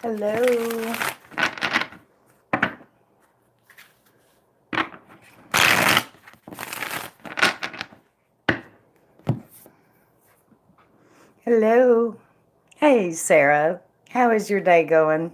Hello. Hello. Hey, Sarah. How is your day going?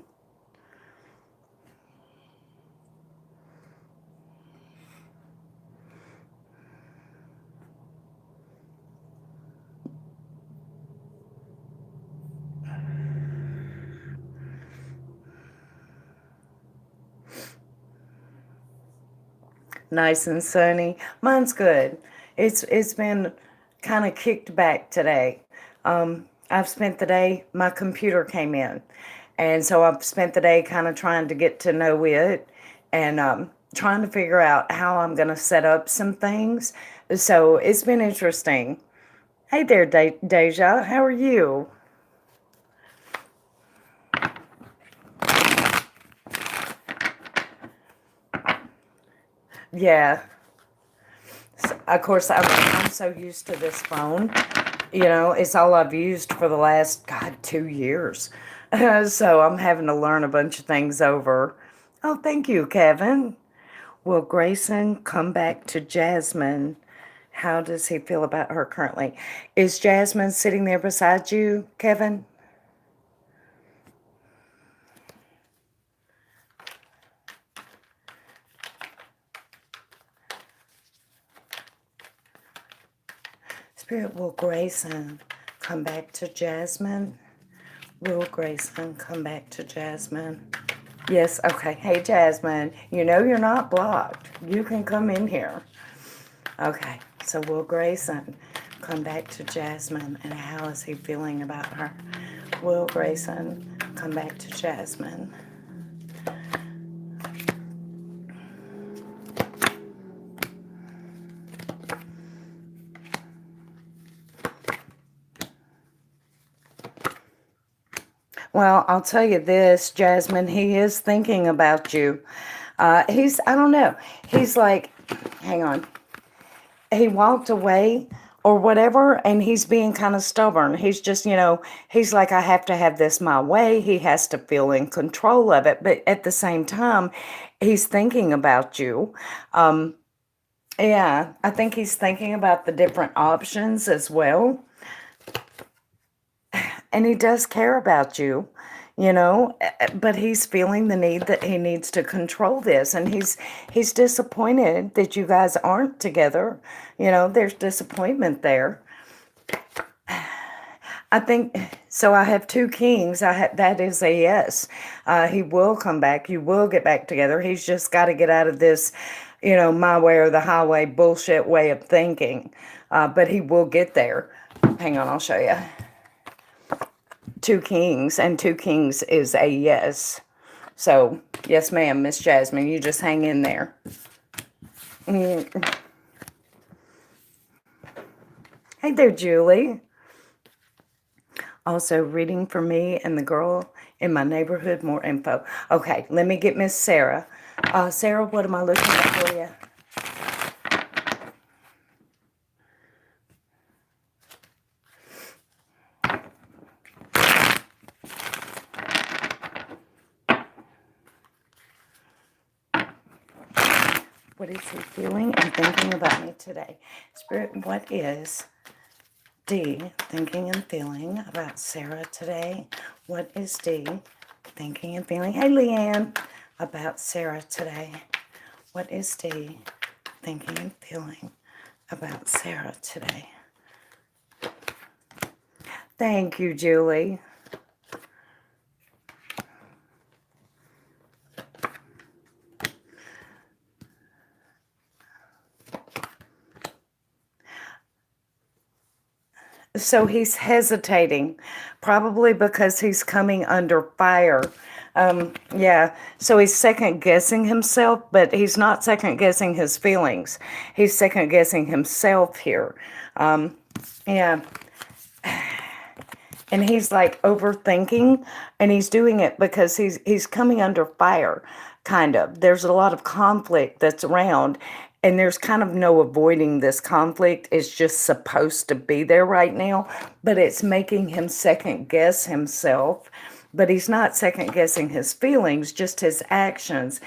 Nice and sunny. Mine's good. It's been kind of kicked back today. I've spent the day, my computer came in, and so I've spent the day kind of trying to get to know it and trying to figure out how I'm going to set up some things. So it's been interesting. Hey there, Deja. How are you? Yeah. Of course, I'm so used to this phone. It's all I've used for the last, God, 2 years. So I'm having to learn a bunch of things over. Oh, thank you, Kevin. Will Grayson come back to Jasmine? How does he feel about her currently? Is Jasmine sitting there beside you, Kevin? Spirit, will Grayson come back to Jasmine? Will Grayson come back to Jasmine? Yes, okay. Hey, Jasmine, you know you're not blocked. You can come in here. Okay, so will Grayson come back to Jasmine, and how is he feeling about her? Will Grayson come back to Jasmine? Well, I'll tell you this, Jasmine, he is thinking about you. I don't know, he's like, hang on, he walked away or whatever, and he's being kind of stubborn. He's just, he's like, I have to have this my way. He has to feel in control of it. But at the same time, he's thinking about you. Yeah, I think he's thinking about the different options as well. And he does care about you, but he's feeling the need that he needs to control this, and he's disappointed that you guys aren't together. There's disappointment there. I think so. I have two kings. That is a yes. He will come back. You will get back together. He's just got to get out of this, my way or the highway bullshit way of thinking. But he will get there. Hang on, I'll show you. Two kings, and two kings is a yes. So, yes, ma'am, Miss Jasmine, you just hang in there. Hey there, Julie. Also, reading for me and the girl in my neighborhood, more info. Okay, let me get Miss Sarah. Sarah, what am I looking at for you? What is he feeling and thinking about me today? Spirit, what is D thinking and feeling about Sarah today? What is D thinking and feeling? Hey, Leanne, about Sarah today. What is D thinking and feeling about Sarah today? Thank you, Julie. So he's hesitating, probably because he's coming under fire. Yeah, so he's second guessing himself, but he's not second guessing his feelings. He's second guessing himself here. Yeah. And he's like overthinking, and he's doing it because he's coming under fire, kind of. There's a lot of conflict that's around, and there's kind of no avoiding this conflict. It's just supposed to be there right now, but it's making him second guess himself. but he's not second guessing his feelings, just his actions.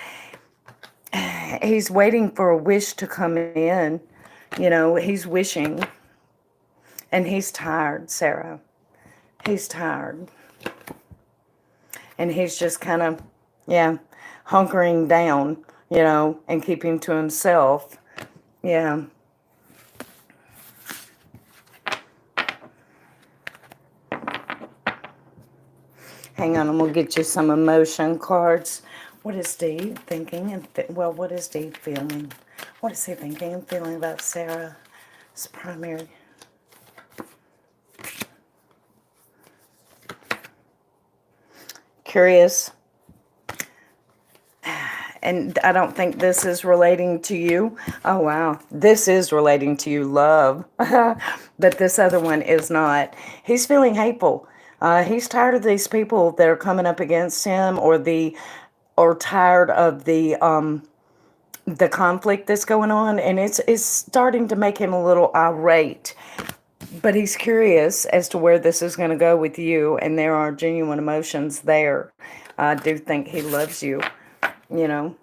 He's waiting for a wish to come in. You know, he's wishing. And he's tired, Sarah. He's tired. And he's just kind of, yeah, hunkering down, you know, and keeping to himself. Yeah. Hang on, I'm going to get you some emotion cards. What is Steve thinking? And well, what is Steve feeling? What is he thinking and feeling about Sarah? It's primary. Curious. And I don't think this is relating to you. Oh, wow. This is relating to you, love. But this other one is not. He's feeling hateful. He's tired of these people that are coming up against him, or tired of the conflict that's going on, and it's starting to make him a little irate. But he's curious as to where this is going to go with you, and there are genuine emotions there. I do think he loves you, you know.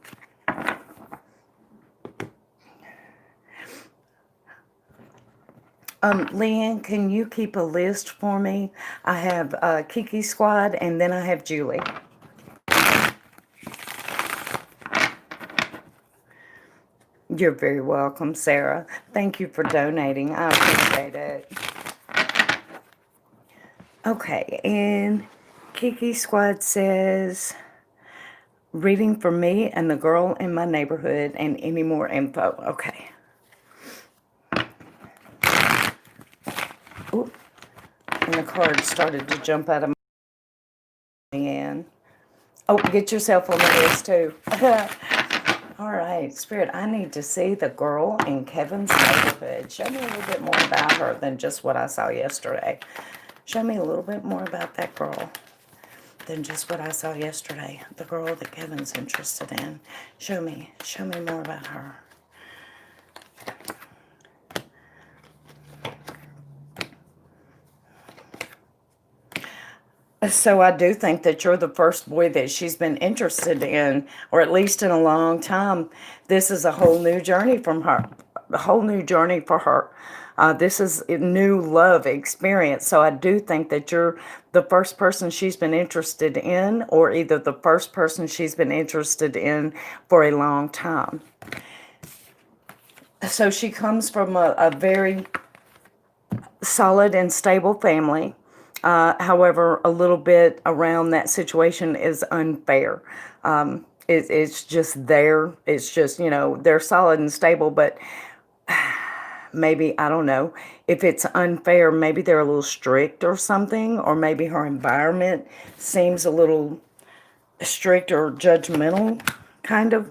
Leanne, can you keep a list for me? I have Kiki Squad, and then I have Julie. You're very welcome, Sarah. Thank you for donating. I appreciate it. Okay, and Kiki Squad says, reading for me and the girl in my neighborhood and any more info. Okay. Ooh. And the cards started to jump out of my hand. Oh, get yourself on the list too. All right, Spirit, I need to see the girl in Kevin's neighborhood. Show me a little bit more about her than just what I saw yesterday. Show me a little bit more about that girl than just what I saw yesterday. The girl that Kevin's interested in. Show me more about her. So I do think that you're the first boy that she's been interested in, or at least in a long time. This is a whole new journey from her, a whole new journey for her. This is a new love experience. So I do think that you're the first person she's been interested in, or either the first person she's been interested in for a long time. So she comes from a very solid and stable family. However, a little bit around that situation is unfair. It's just there. It's just, you know, they're solid and stable, but maybe, I don't know, if it's unfair, maybe they're a little strict or something, or maybe her environment seems a little strict or judgmental, kind of.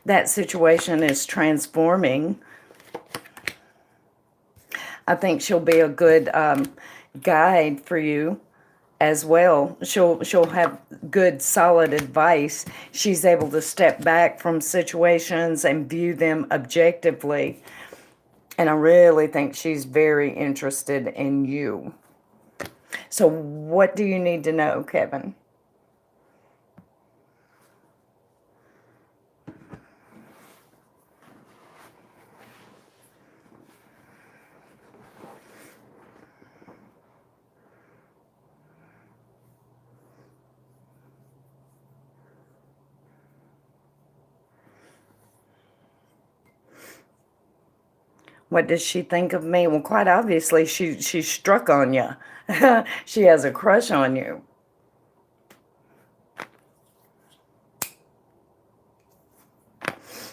That situation is transforming. I think she'll be a good guide for you as well. She'll have good, solid advice. She's able to step back from situations and view them objectively. And I really think she's very interested in you. So what do you need to know, Kevin? What does she think of me? Well, quite obviously, she's struck on you. She has a crush on you.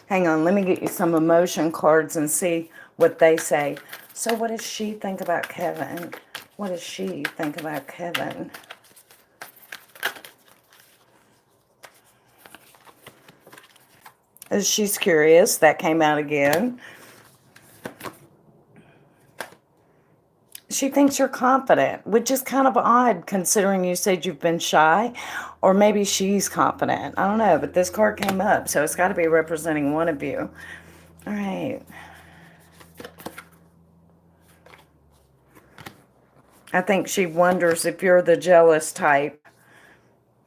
Hang on, let me get you some emotion cards and see what they say. So what does she think about Kevin? What does she think about Kevin? She's curious. That came out again. She thinks you're confident, which is kind of odd considering you said you've been shy. Or maybe she's confident. I don't know, but this card came up, so it's got to be representing one of you. All right. I think she wonders if you're the jealous type.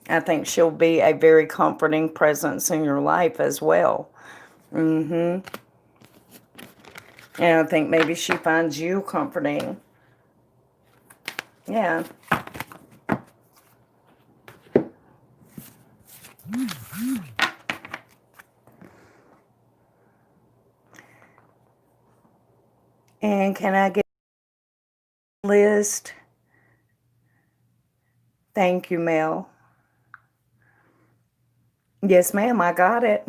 I think she'll be a very comforting presence in your life as well. And I think maybe she finds you comforting. Yeah. And can I get a list? Thank you, Mel. Yes, ma'am, I got it.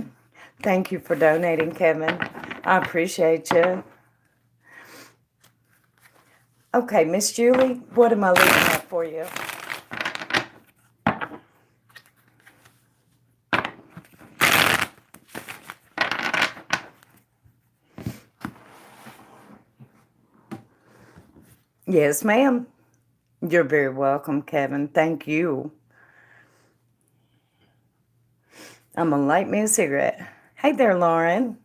Thank you for donating, Kevin. I appreciate you. Okay, Miss Julie, what am I looking at for you? Yes, ma'am. You're very welcome, Kevin. Thank you. I'm going to light me a cigarette. Hey there, Lauren.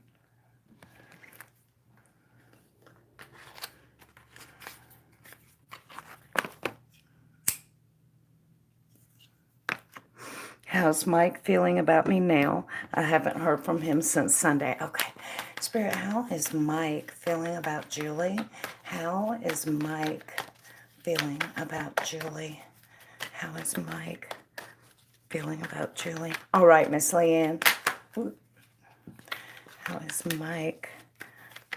How's Mike feeling about me now? I haven't heard from him since Sunday. Okay. Spirit, how is Mike feeling about Julie? How is Mike feeling about Julie? How is Mike feeling about Julie? All right, Miss Leanne. How is Mike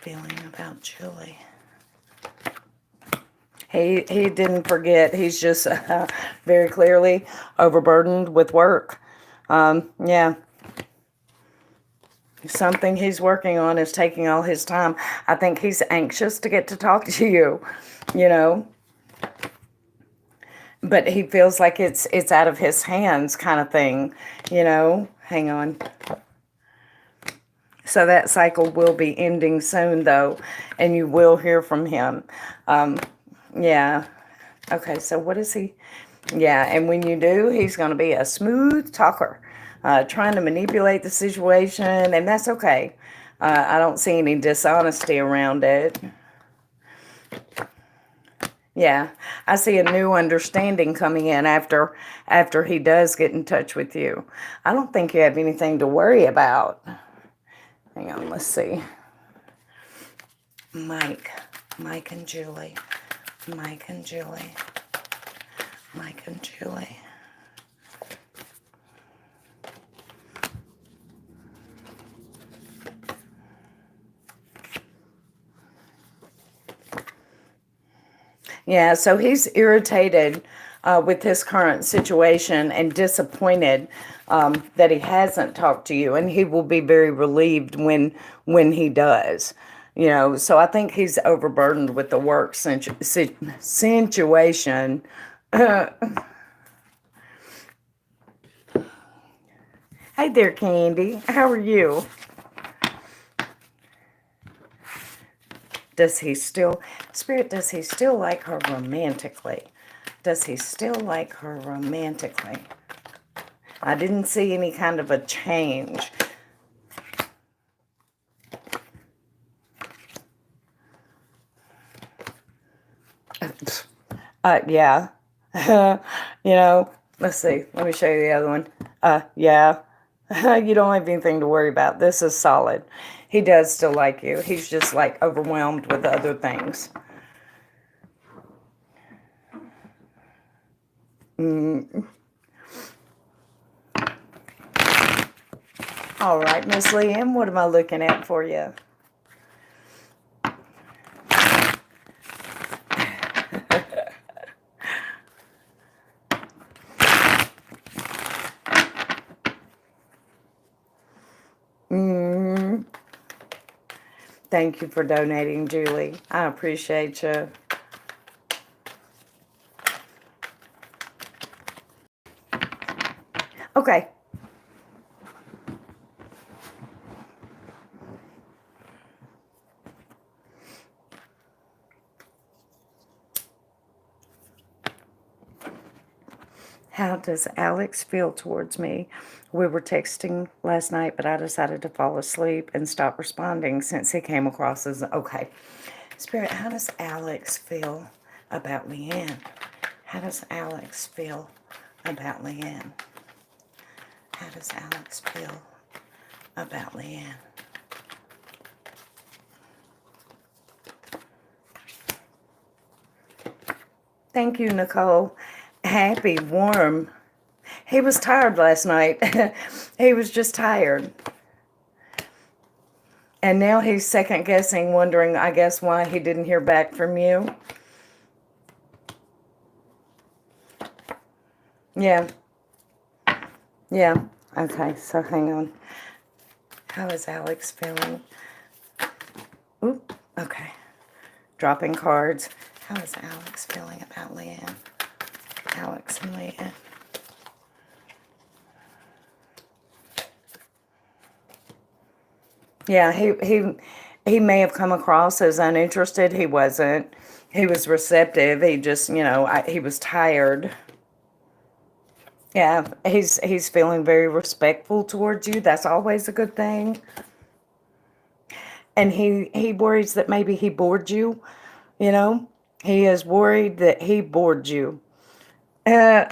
feeling about Julie? He didn't forget. He's just very clearly overburdened with work. Yeah. Something he's working on is taking all his time. I think he's anxious to get to talk to you, you know. But he feels like it's out of his hands kind of thing, you know. Hang on. So that cycle will be ending soon, though, and you will hear from him. Yeah. Okay, so what is he? Yeah, and when you do, he's going to be a smooth talker, trying to manipulate the situation, and that's okay. I don't see any dishonesty around it. Yeah, I see a new understanding coming in after he does get in touch with you. I don't think you have anything to worry about. Hang on, let's see. Mike and Julie. Mike and Julie. Mike and Julie. Yeah, so he's irritated with his current situation and disappointed that he hasn't talked to you, and he will be very relieved when he does. You know, so I think he's overburdened with the work situation. Hey there, Candy. How are you? Does he still, Spirit, does he still like her romantically? Does he still like her romantically? I didn't see any kind of a change. Yeah. You know, let's see. Let me show you the other one. Yeah. You don't have anything to worry about. This is solid. He does still like you. He's just like overwhelmed with other things. All right, Miss Liam, what am I looking at for you? Thank you for donating, Julie. I appreciate you. Okay. How does Alex feel towards me? We were texting last night, but I decided to fall asleep and stop responding since he came across as... Okay. Spirit, how does Alex feel about Leanne? How does Alex feel about Leanne? How does Alex feel about Leanne? Thank you, Nicole. Happy, warm. He was tired last night. He was just tired. And now he's second guessing, wondering, I guess, why he didn't hear back from you. Yeah. Yeah. Okay, so hang on. How is Alex feeling? Oop. Okay. Dropping cards. How is Alex feeling about Leanne? Alex and Leanne. Yeah, he may have come across as uninterested. He wasn't. He was receptive. He just, you know, he was tired. Yeah, he's feeling very respectful towards you. That's always a good thing. And he worries that maybe he bored you, you know? He is worried that he bored you. Uh,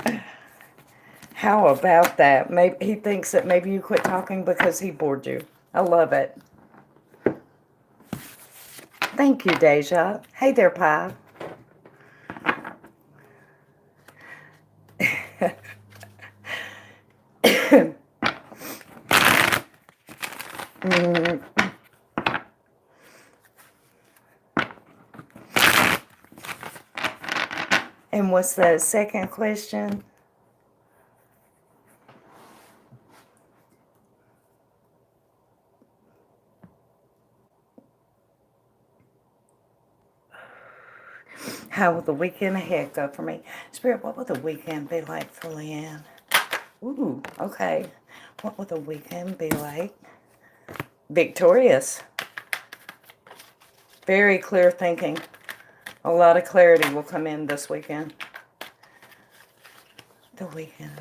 how about that? Maybe he thinks that maybe you quit talking because he bored you. I love it. Thank you, Deja. Hey there, Pie. And what's the second question? How will the weekend ahead go for me? Spirit, what will the weekend be like for Leanne? Ooh, okay. What will the weekend be like? Victorious. Very clear thinking. A lot of clarity will come in this weekend. The weekend.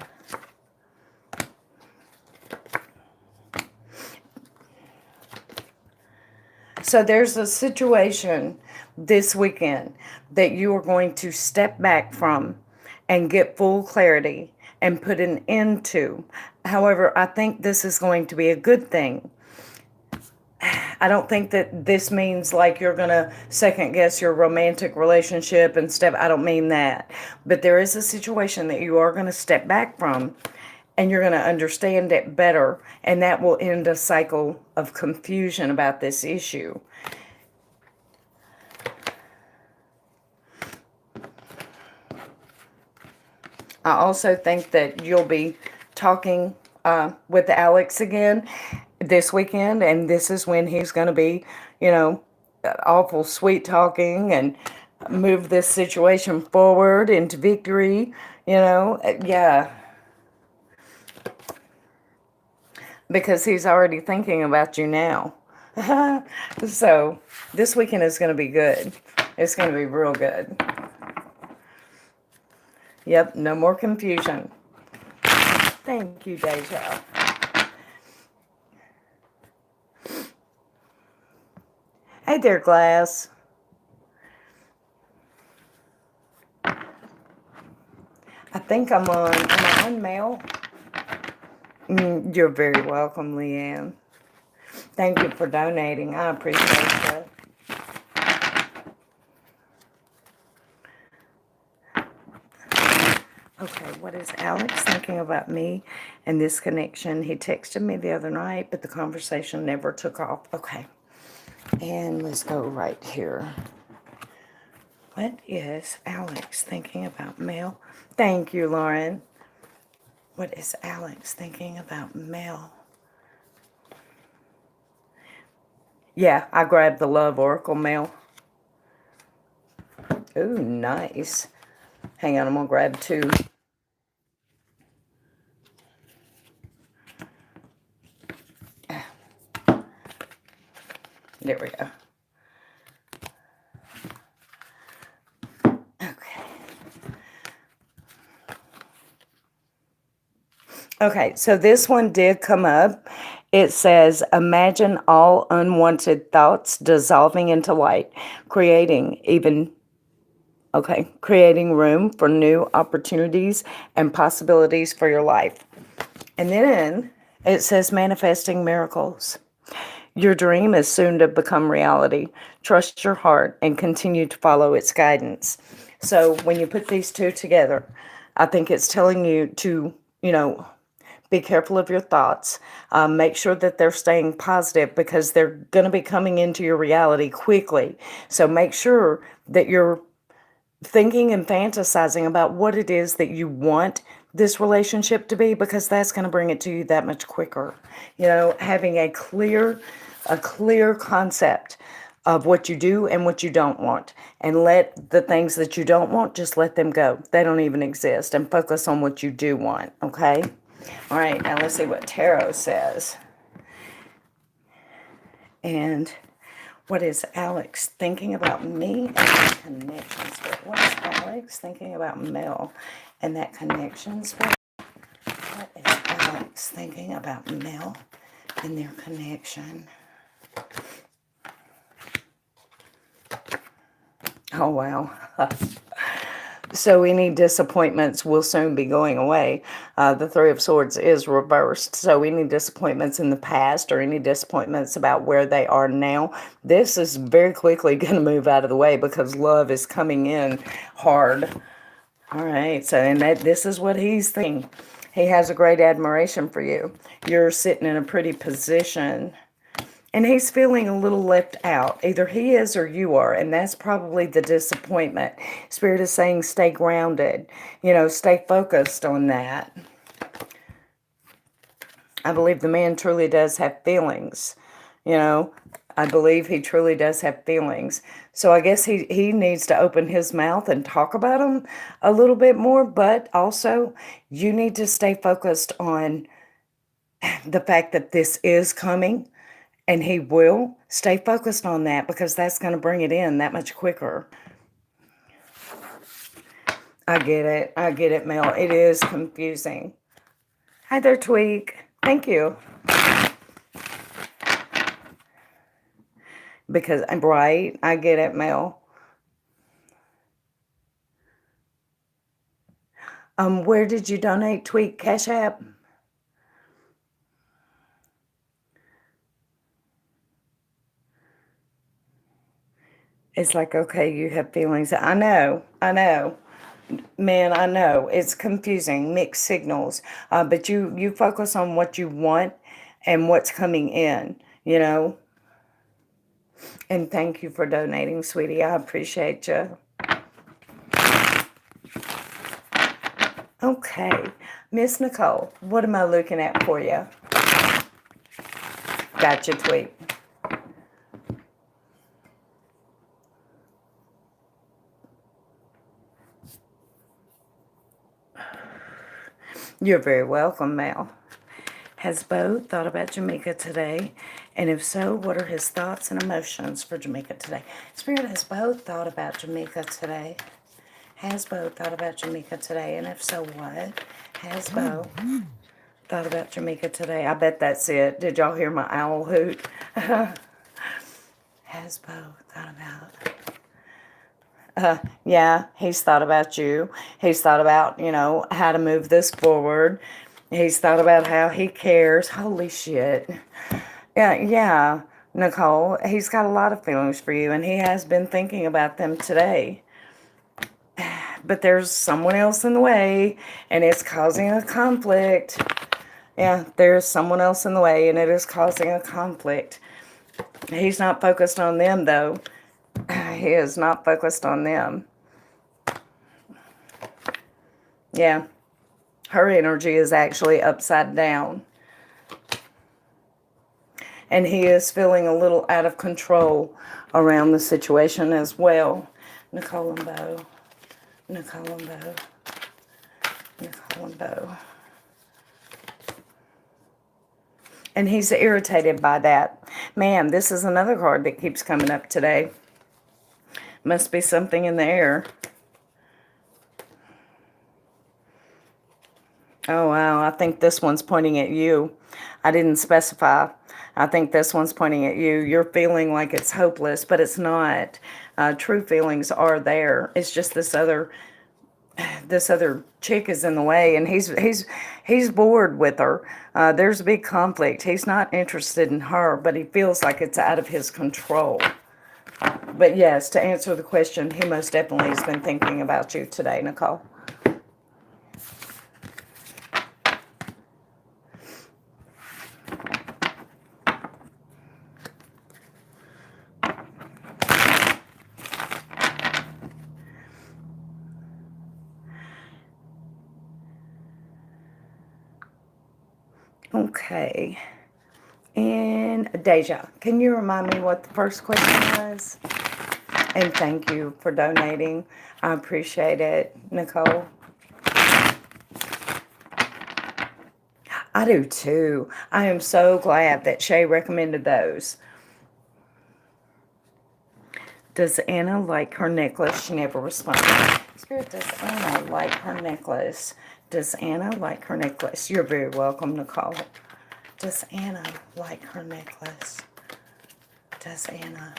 So there's a situation this weekend that you are going to step back from and get full clarity and put an end to. However, I think this is going to be a good thing. I don't think that this means like you're going to second guess your romantic relationship and step. I don't mean that. But there is a situation that you are going to step back from and you're going to understand it better. And that will end a cycle of confusion about this issue. I also think that you'll be talking with Alex again this weekend, and this is when he's going to be, you know, awful sweet talking and move this situation forward into victory, you know, yeah. Because he's already thinking about you now. So this weekend is going to be good. It's going to be real good. Yep, no more confusion. Thank you, Deja. Hey there, Glass. I think am I on mail? You're very welcome, Leanne. Thank you for donating. I appreciate that. Okay, what is Alex thinking about me and this connection? He texted me the other night, but the conversation never took off. Okay, and let's go right here. What is Alex thinking about Mel? Thank you, Lauren. What is Alex thinking about Mel? Yeah, I grabbed the Love Oracle, Mel. Ooh, nice. Hang on, I'm going to grab two. There we go. Okay. Okay, so this one did come up. It says, imagine all unwanted thoughts dissolving into light, creating even Okay, creating room for new opportunities and possibilities for your life. And then it says manifesting miracles. Your dream is soon to become reality. Trust your heart and continue to follow its guidance. So when you put these two together, I think it's telling you to, be careful of your thoughts. Make sure that they're staying positive because they're going to be coming into your reality quickly. So make sure that you're thinking and fantasizing about what it is that you want this relationship to be, because that's going to bring it to you that much quicker. Having a clear concept of what you do and what you don't want, and let the things that you don't want, just let them go. They don't even exist, and focus on what you do want. Okay. All right, now let's see what tarot says. And what is Alex thinking about me and that connection spirit? What is Alex thinking about Mel and that connection spirit? What is Alex thinking about Mel and their connection? Oh, wow. So any disappointments will soon be going away. The Three of Swords is reversed. So any disappointments in the past or any disappointments about where they are now, this is very quickly going to move out of the way because love is coming in hard. All right. So this is what he's thinking. He has a great admiration for you. You're sitting in a pretty position. And he's feeling a little left out. Either he is or you are. And that's probably the disappointment. Spirit is saying stay grounded. Stay focused on that. I believe the man truly does have feelings. I believe he truly does have feelings. So I guess he needs to open his mouth and talk about them a little bit more. But also, you need to stay focused on the fact that this is coming. And he will stay focused on that because that's going to bring it in that much quicker. I get it, Mel. It is confusing. Hi there, Tweak. Thank you. Because I'm right. I get it, Mel. Where did you donate, Tweak? Cashapp? It's like, okay, you have feelings. I know. Man, I know. It's confusing, mixed signals. But you focus on what you want and what's coming in, And thank you for donating, sweetie. I appreciate you. Okay. Miss Nicole, what am I looking at for you? Gotcha, Tweet. You're very welcome, Mel. Has Bo thought about Jamaica today? And if so, what are his thoughts and emotions for Jamaica today? Spirit, has Bo thought about Jamaica today? Has Bo thought about Jamaica today? And if so, what? Has Bo thought about Jamaica today? I bet that's it. Did y'all hear my owl hoot? Has Bo thought about... yeah, he's thought about you. He's thought about, how to move this forward. He's thought about how he cares. Holy shit. Yeah, Nicole. He's got a lot of feelings for you, and he has been thinking about them today. But there's someone else in the way, and it's causing a conflict. Yeah, there's someone else in the way, and it is causing a conflict. He's not focused on them, though. He is not focused on them. Yeah. Her energy is actually upside down. And he is feeling a little out of control around the situation as well. Nicole and Bo. Nicole and Bo. Nicole and Bo. And he's irritated by that. Man, this is another card that keeps coming up today. Must be something in the air. Oh, wow. I think this one's pointing at you. I didn't specify. I think this one's pointing at you. You're feeling like it's hopeless, but it's not. True feelings are there. It's just this other chick is in the way, and he's bored with her. There's a big conflict. He's not interested in her, but he feels like it's out of his control. But yes, to answer the question, he most definitely has been thinking about you today, Nicole. Okay. And Deja, can you remind me what the first question was? And thank you for donating. I appreciate it, Nicole. I do too. I am so glad that Shay recommended those. Does Anna like her necklace? She never responded. Spirit, does Anna like her necklace? Does Anna like her necklace? You're very welcome, Nicole. Does Anna like her necklace? Does Anna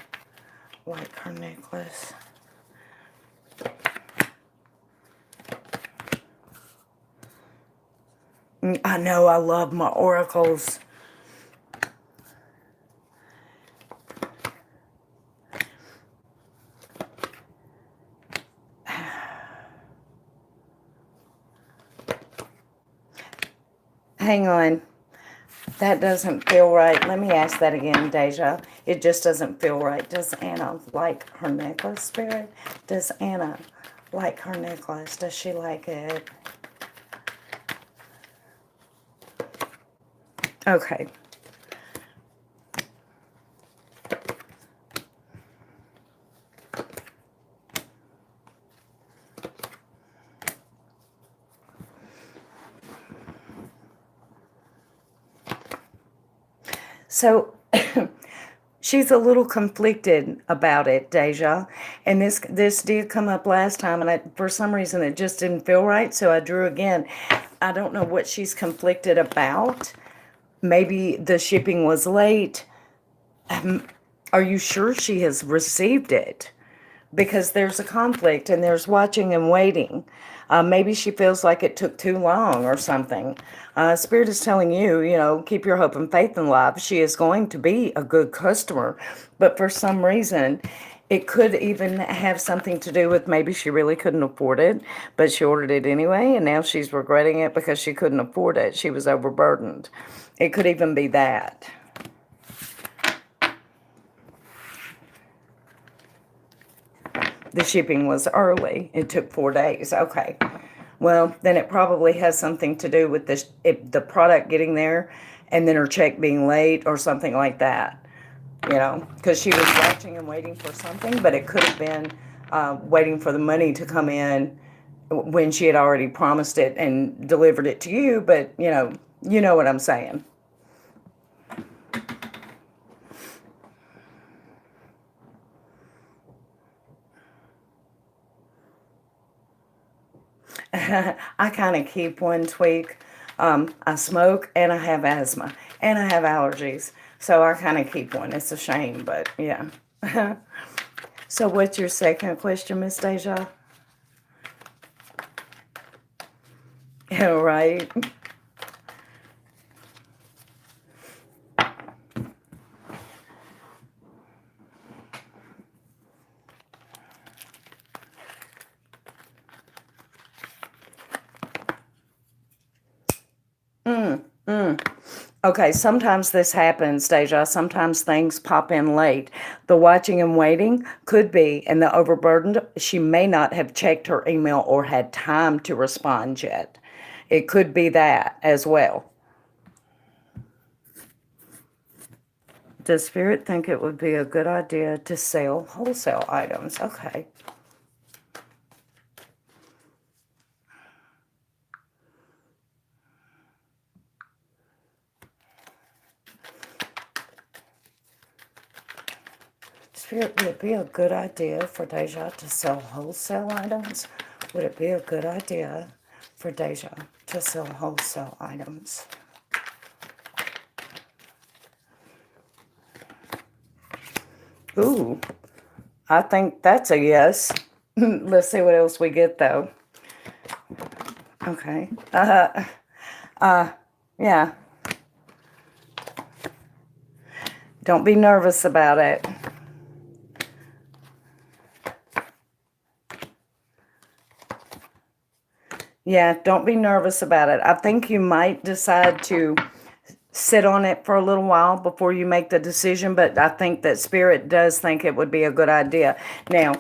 like her necklace? I know, I love my oracles. Hang on. That doesn't feel right. Let me ask that again, Deja. It just doesn't feel right. Does Anna like her necklace, Spirit? Does Anna like her necklace? Does she like it? Okay. So she's a little conflicted about it, Deja. And this did come up last time, and for some reason it just didn't feel right, so I drew again. I don't know what she's conflicted about. Maybe the shipping was late. Are you sure she has received it? Because there's a conflict and there's watching and waiting. Maybe she feels like it took too long or something. Spirit is telling you, keep your hope and faith in life. She is going to be a good customer, but for some reason, it could even have something to do with maybe she really couldn't afford it, but she ordered it anyway, and now she's regretting it because she couldn't afford it. She was overburdened. It could even be that. The shipping was early. It took 4 days. Okay. Well, then it probably has something to do with the product getting there and then her check being late or something like that. Because she was watching and waiting for something, but it could have been waiting for the money to come in when she had already promised it and delivered it to you. But, you know what I'm saying. I kind of keep one tweak. I smoke and I have asthma and I have allergies. So I kind of keep one. It's a shame, but yeah. So what's your second question, Miss Deja? Yeah, right. Okay, sometimes this happens, Deja. Sometimes things pop in late. The watching and waiting could be, and the overburdened, she may not have checked her email or had time to respond yet. It could be that as well. Does Spirit think it would be a good idea to sell wholesale items? Okay. Spirit, would it be a good idea for Deja to sell wholesale items? Would it be a good idea for Deja to sell wholesale items? Ooh, I think that's a yes. Let's see what else we get, though. Okay. Yeah. Don't be nervous about it. Yeah, don't be nervous about it. I think you might decide to sit on it for a little while before you make the decision, but I think that Spirit does think it would be a good idea. Now,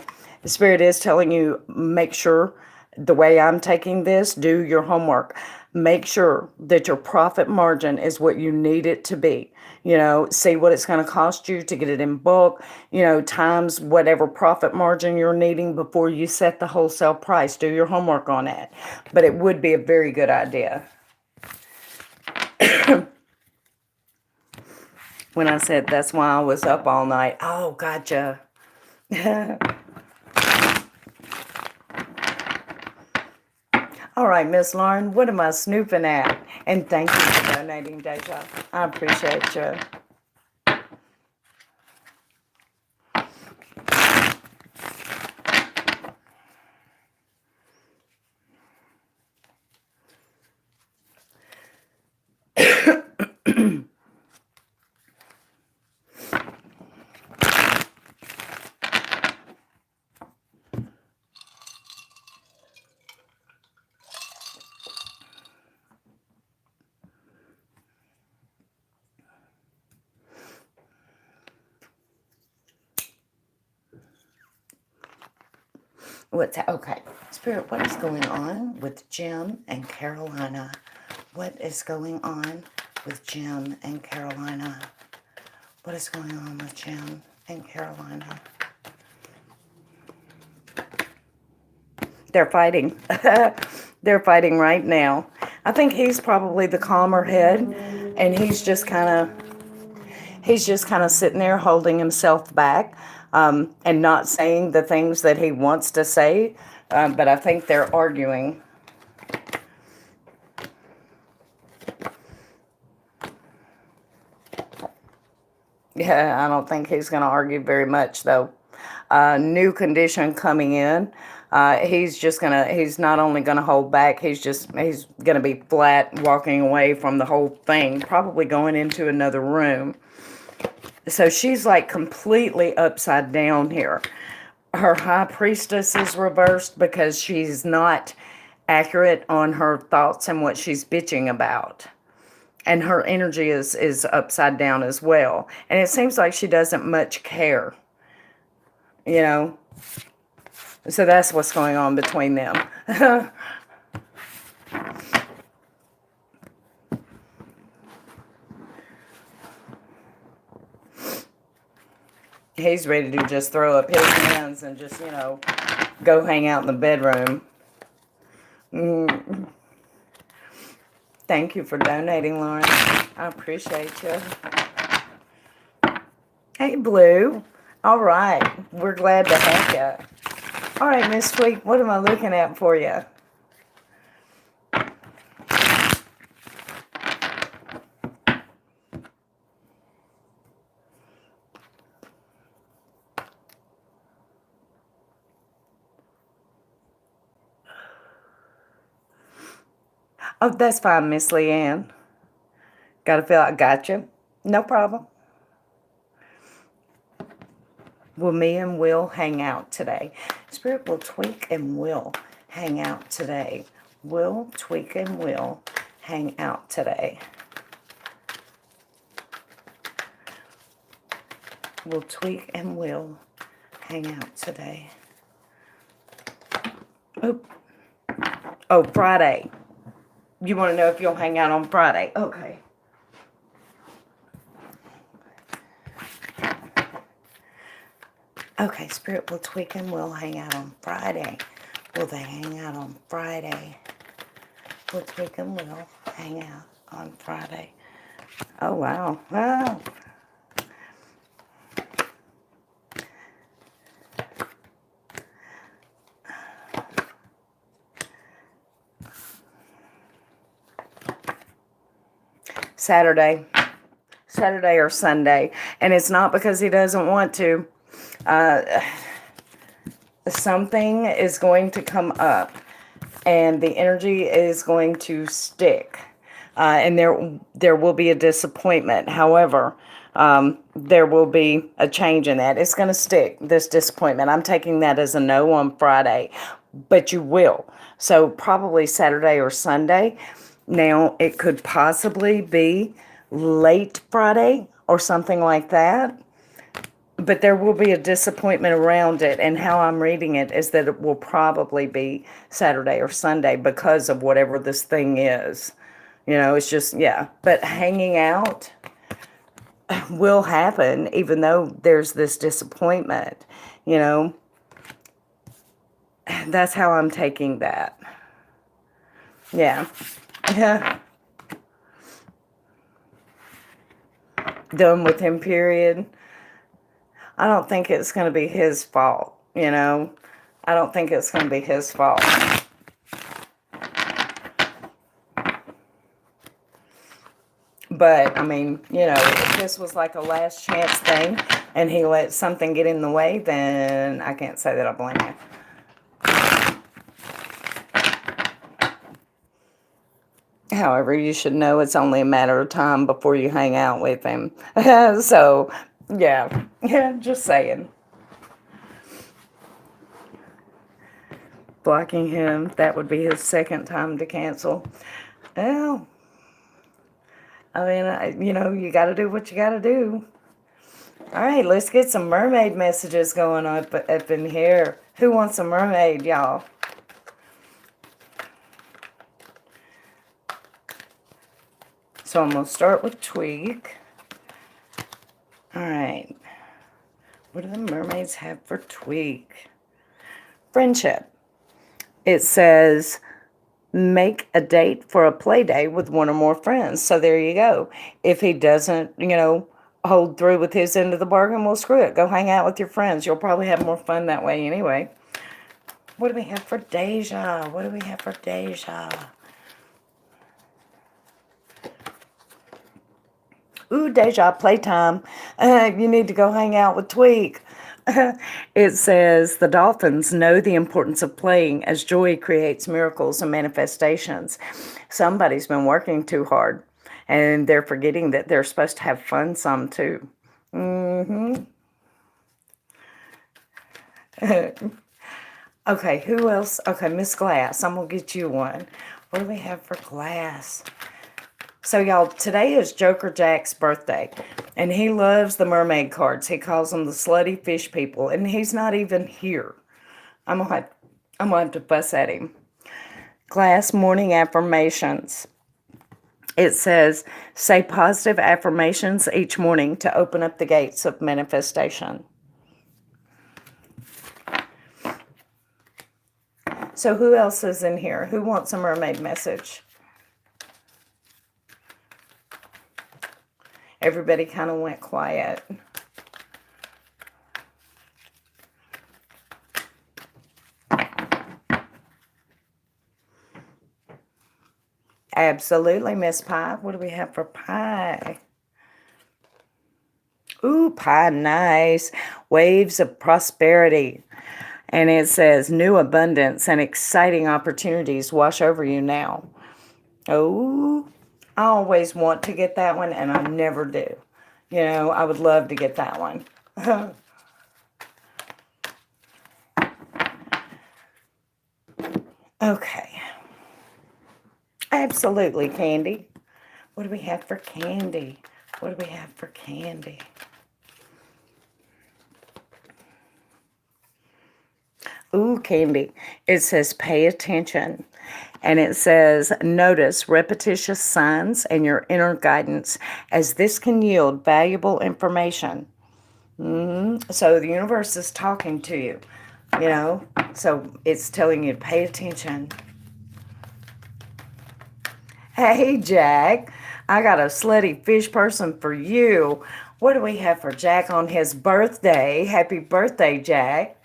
Spirit is telling you, make sure, the way I'm taking this, do your homework. Make sure that your profit margin is what you need it to be. You know, see what it's going to cost you to get it in bulk, you know, times whatever profit margin you're needing before you set the wholesale price. Do your homework on it. But it would be a very good idea. When I said that's why I was up all night. Oh, gotcha. All right, Miss Lauren, what am I snooping at? And thank you for donating, Deja. I appreciate you. Okay, Spirit, what is going on with Jim and Carolina? What is going on with Jim and Carolina? What is going on with Jim and Carolina? They're fighting. They're fighting right now. I think he's probably the calmer head, and he's just kind of sitting there holding himself back, and not saying the things that he wants to say. But I think they're arguing. Yeah, I don't think he's going to argue very much, though. New condition coming in. He's not only gonna hold back, he's gonna be flat walking away from the whole thing, probably going into another room. So she's like completely upside down here. Her high priestess is reversed because she's not accurate on her thoughts and what she's bitching about. And her energy is upside down as well. And it seems like she doesn't much care, you know. So that's what's going on between them. He's ready to just throw up his hands and just, go hang out in the bedroom. Thank you for donating, Lauren. I appreciate you. Hey, Blue. All right. We're glad to have you. All right, Miss Tweak, what am I looking at for you? Oh, that's fine, Miss Leanne. Gotta feel I got you. No problem. Will me and Will hang out today? Spirit will tweak and will hang out today. Will tweak and will hang out today. Will tweak and will hang out today. Oh, Friday. You want to know if you'll hang out on Friday? Okay. Okay, Spirit will tweak and will hang out on Friday. Will they hang out on Friday? Will tweak and will hang out on Friday. Oh, wow. Wow. Saturday or Sunday. And it's not because he doesn't want to. Something is going to come up, and the energy is going to stick. And there will be a disappointment. However, there will be a change in that. It's going to stick, this disappointment. I'm taking that as a no on Friday, but you will. So probably Saturday or Sunday. Now, it could possibly be late Friday or something like that. But there will be a disappointment around it, and how I'm reading it is that it will probably be Saturday or Sunday because of whatever this thing is. You know, it's just, yeah. But hanging out will happen even though there's this disappointment, you know. That's how I'm taking that. Yeah. Yeah. Done with him, period. I don't think it's going to be his fault, you know. I don't think it's going to be his fault. But, I mean, you know, if this was like a last chance thing and he let something get in the way, then I can't say that I blame you. However, you should know it's only a matter of time before you hang out with him. So, yeah. Yeah, just saying. Blocking him, that would be his second time to cancel. Well, I mean, you know, you got to do what you got to do. All right, let's get some mermaid messages going up in here. Who wants a mermaid, y'all? So I'm going to start with Tweak. All right. What do the mermaids have for Tweak? Friendship. It says, make a date for a play day with one or more friends. So there you go. If he doesn't, you know, hold through with his end of the bargain, well, screw it. Go hang out with your friends. You'll probably have more fun that way anyway. What do we have for Deja? What do we have for Deja? Ooh, Deja, playtime. You need to go hang out with Tweak. It says, the dolphins know the importance of playing as joy creates miracles and manifestations. Somebody's been working too hard, and they're forgetting that they're supposed to have fun some too. Okay, who else? Okay, Miss Glass. I'm going to get you one. What do we have for Glass? So, y'all, today is Joker Jack's birthday, and he loves the mermaid cards. He calls them the slutty fish people, and he's not even here. I'm gonna have to fuss at him. Glass morning affirmations. It says, say positive affirmations each morning to open up the gates of manifestation. So who else is in here? Who wants a mermaid message? Everybody kind of went quiet. Absolutely, Miss Pie. What do we have for Pie? Ooh, Pie, nice. Waves of prosperity. And it says, new abundance and exciting opportunities wash over you now. Oh, I always want to get that one, and I never do. You know, I would love to get that one. Okay. Absolutely, Candy. What do we have for Candy? What do we have for Candy? Ooh, Candy. It says pay attention. And it says, notice repetitious signs and your inner guidance, as this can yield valuable information. So the universe is talking to you, you know. So it's telling you to pay attention. Hey, Jack. I got a slutty fish person for you. What do we have for Jack on his birthday? Happy birthday, Jack.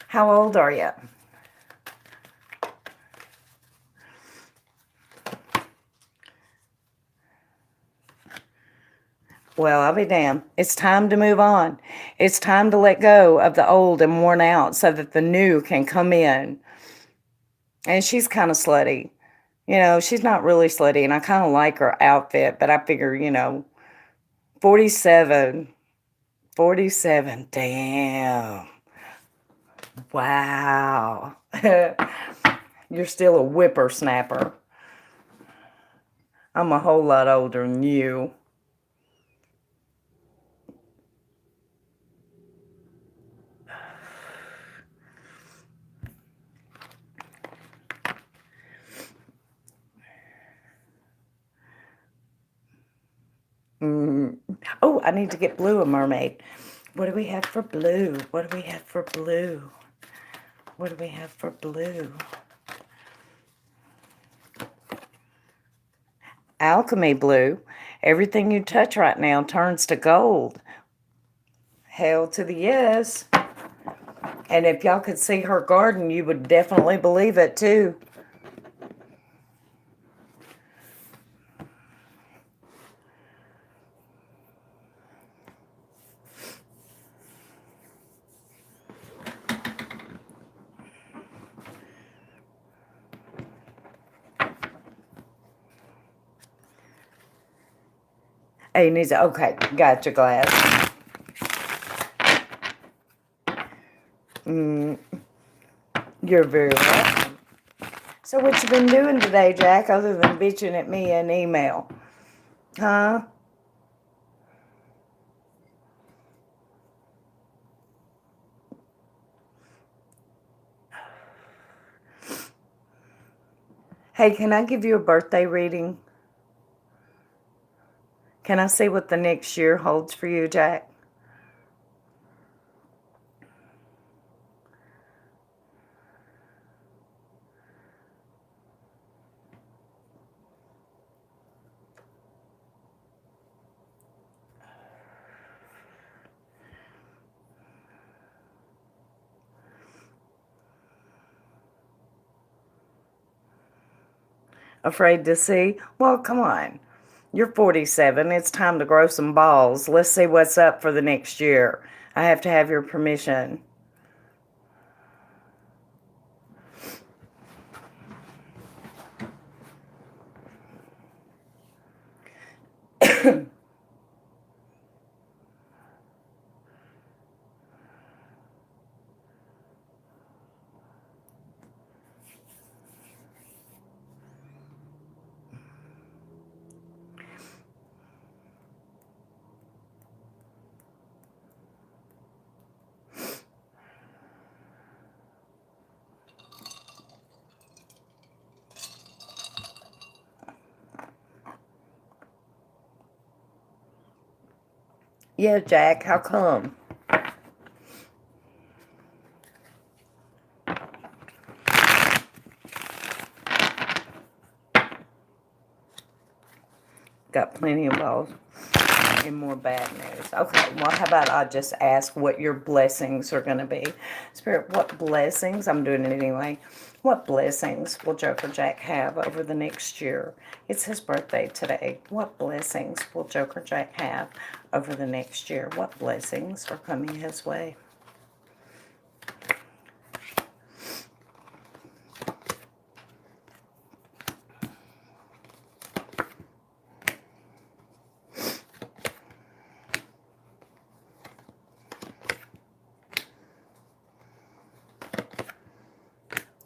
How old are you? Well, I'll be damned. It's time to move on. It's time to let go of the old and worn out so that the new can come in. And she's kind of slutty. You know, she's not really slutty, and I kind of like her outfit, but I figure, you know, 47. 47. Damn. Wow. You're still a whippersnapper. I'm a whole lot older than you. Oh, I need to get blue a mermaid. What do we have for blue? What do we have for blue? What do we have for blue? Alchemy blue. Everything you touch right now turns to gold. Hell to the yes. And if y'all could see her garden, you would definitely believe it too. Hey, needs okay, got your glass. You're very welcome. So what you been doing today, Jack, other than bitching at me in email? Huh? Hey, can I give you a birthday reading? Can I see what the next year holds for you, Jack? Afraid to see? Well, come on. You're 47. It's time to grow some balls. Let's see what's up for the next year. I have to have your permission. Yeah, Jack, how come? Got plenty of balls and more bad news. Okay, well, how about I just ask what your blessings are going to be? Spirit, what blessings? I'm doing it anyway. What blessings will Joker Jack have over the next year? It's his birthday today. What blessings will Joker Jack have over the next year? What blessings are coming his way?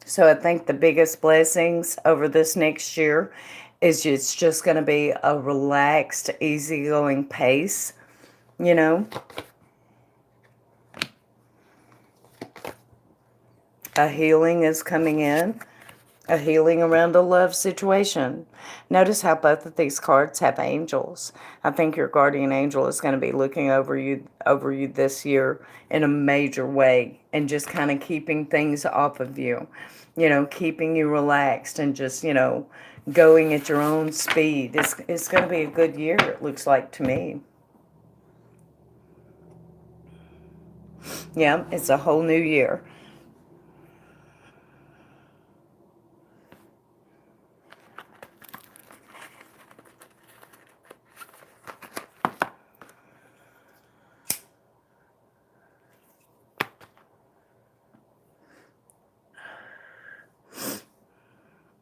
So I think the biggest blessings over this next year is it's just going to be a relaxed, easygoing pace, you know. A healing is coming in. A healing around a love situation. Notice how both of these cards have angels. I think your guardian angel is going to be looking over you this year in a major way and just kind of keeping things off of you. You know, keeping you relaxed and just, you know, going at your own speed. It's going to be a good year, it looks like to me. Yeah, it's a whole new year.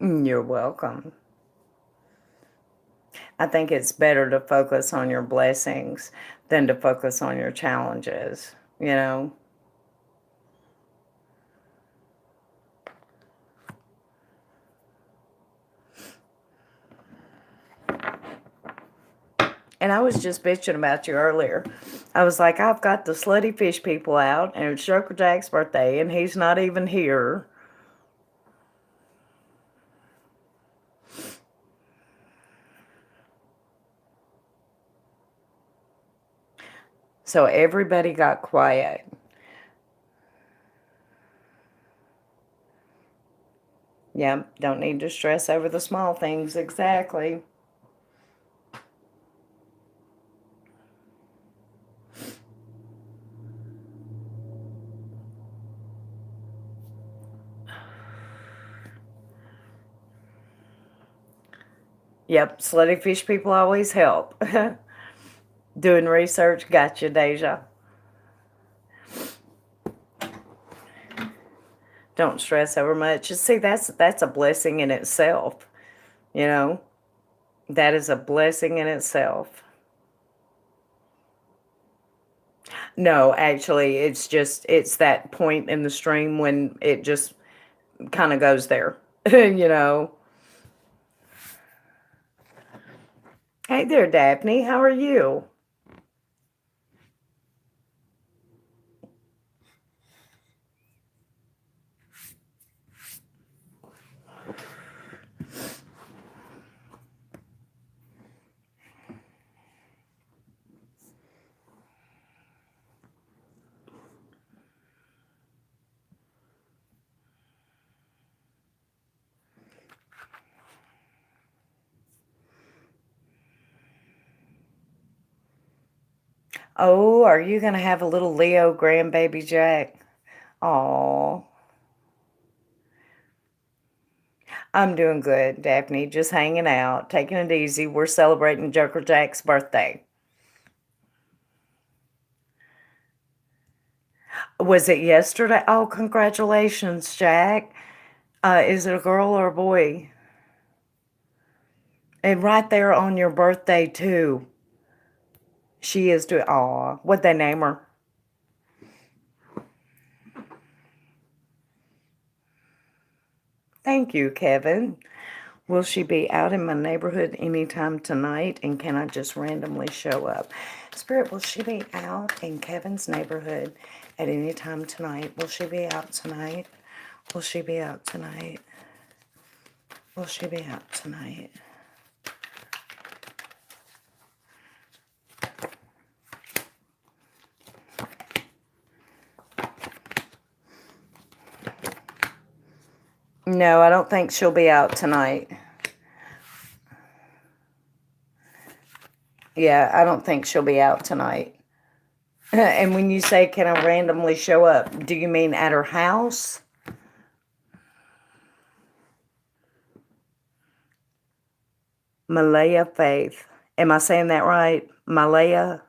You're welcome. I think it's better to focus on your blessings than to focus on your challenges, you know? And I was just bitching about you earlier. I was like, I've got the slutty fish people out, and it's Joker Jack's birthday, and he's not even here. So everybody got quiet. Yep, don't need to stress over the small things. Exactly. Yep, slutty fish people always help. Doing research, gotcha, Deja. Don't stress over much. See, that's a blessing in itself, you know? That is a blessing in itself. No, actually, it's that point in the stream when it just kind of goes there, you know? Hey there, Daphne. How are you? Oh, are you going to have a little Leo grandbaby Jack? Aw. I'm doing good, Daphne. Just hanging out, taking it easy. We're celebrating Joker Jack's birthday. Was it yesterday? Oh, congratulations, Jack. Is it a girl or a boy? And right there on your birthday, too. She is doing, aw. What'd they name her? Thank you, Kevin. Will she be out in my neighborhood anytime tonight? And can I just randomly show up? Spirit, will she be out in Kevin's neighborhood at any time tonight? Will she be out tonight? Will she be out tonight? Will she be out tonight? No, I don't think she'll be out tonight. Yeah, I don't think she'll be out tonight. And when you say, can I randomly show up, do you mean at her house? Malaya Faith. Am I saying that right? Malaya?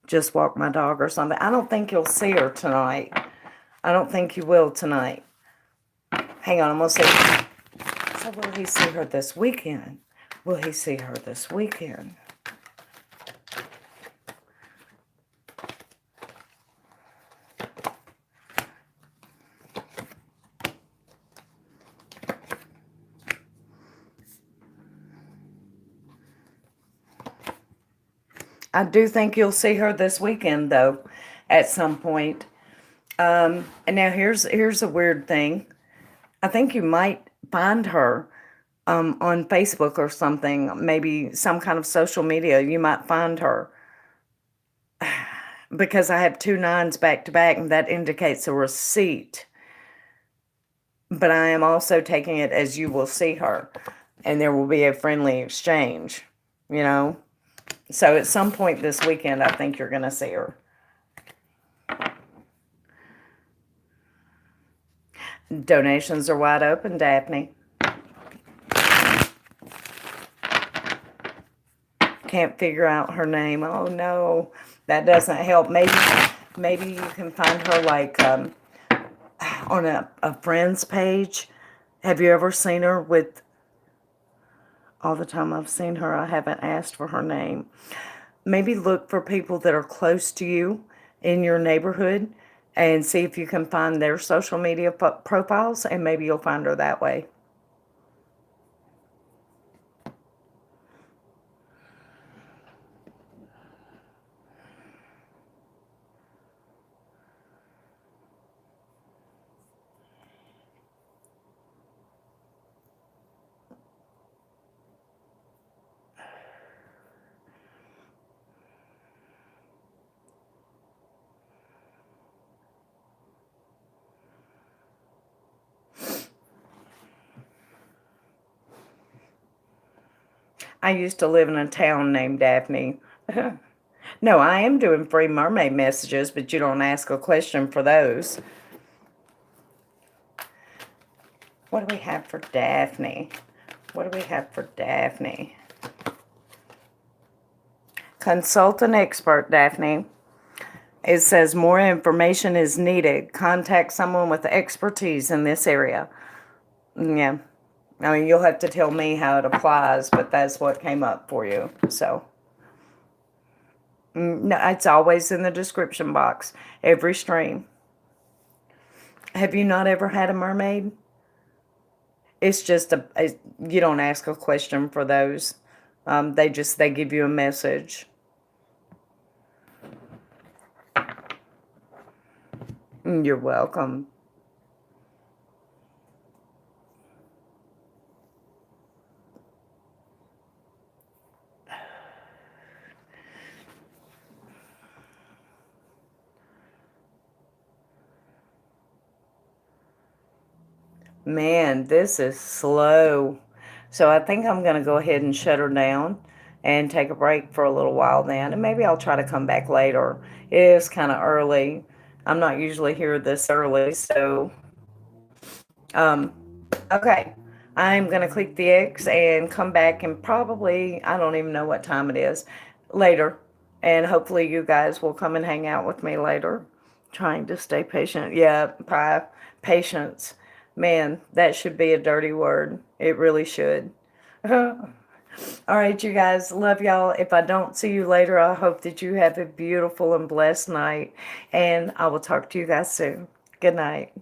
Just walk my dog or something. I don't think you'll see her tonight. I don't think you will tonight. Hang on, I'm going to see. So will he see her this weekend? Will he see her this weekend? I do think you'll see her this weekend, though, at some point. And now here's a weird thing. I think you might find her on Facebook or something, maybe some kind of social media. You might find her because I have 2 9s back to back, and that indicates a receipt. But I am also taking it as you will see her, and there will be a friendly exchange, you know. So at some point this weekend, I think you're going to see her. Donations are wide open, Daphne. can't figure out her name. Oh, no. That doesn't help. Maybe you can find her, like, on a friend's page. Have you ever seen her with... All the time I've seen her, I haven't asked for her name. Maybe look for people that are close to you in your neighborhood and see if you can find their social media profiles, and maybe you'll find her that way. I used to live in a town named Daphne. No, I am doing free mermaid messages, but you don't ask a question for those. What do we have for Daphne? What do we have for Daphne? Consult an expert, Daphne. It says more information is needed. Contact someone with expertise in this area. Yeah. I mean, you'll have to tell me how it applies, but that's what came up for you. So, no, it's always in the description box. Every stream. Have you not ever had a mermaid? It's just you don't ask a question for those. They give you a message. You're welcome. Man, this is slow. So I think I'm going to go ahead and shut her down and take a break for a little while then. And maybe I'll try to come back later. It is kind of early. I'm not usually here this early. So, okay. I'm going to click the X and come back and probably, I don't even know what time it is, later. And hopefully you guys will come and hang out with me later. Trying to stay patient. Yeah, patience. Man, that should be a dirty word. It really should. All right, you guys. Love y'all. If I don't see you later, I hope that you have a beautiful and blessed night. And I will talk to you guys soon. Good night.